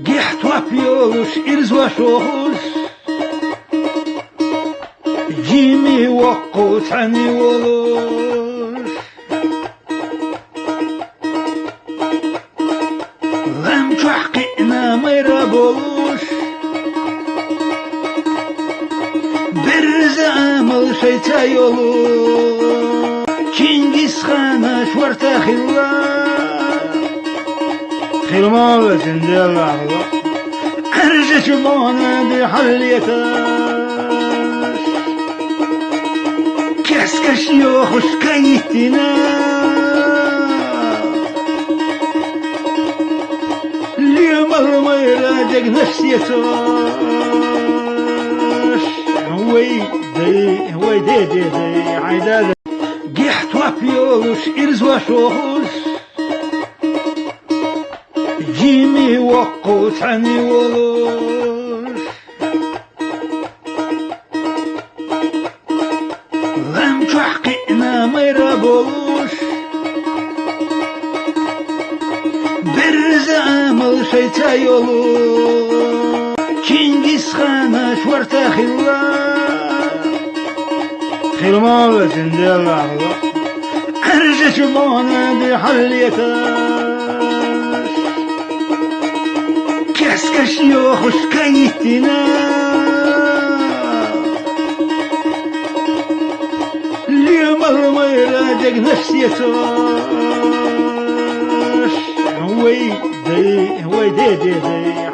Giht yapıyoruz, irzvaşoğuz. Jimi vakko tani olur. Lem çahkina mayra boluş. Bir zamıl şeytay olur. Çingiz Han'a şvarta xilla. Xilma vesin de Allah'la. Erce çumana bir halliyetar. Keskaş yokuş kayıttina. Liyem almayra deg nefsiyetar. Vay de hayda de. Giht yapıyoruz, irzvaşoğuz. Jimi vakko tani olur. Lem çahkina mayra boluş. Bir zamıl şeytay olur. Çingiz Han'a şvarta xilla. Xilma vesin de Allah'la. Erce çumana bir halliyetar. Keskaş yokuş kayıttina. Liyem almayra deg nefsiyetar. Vay de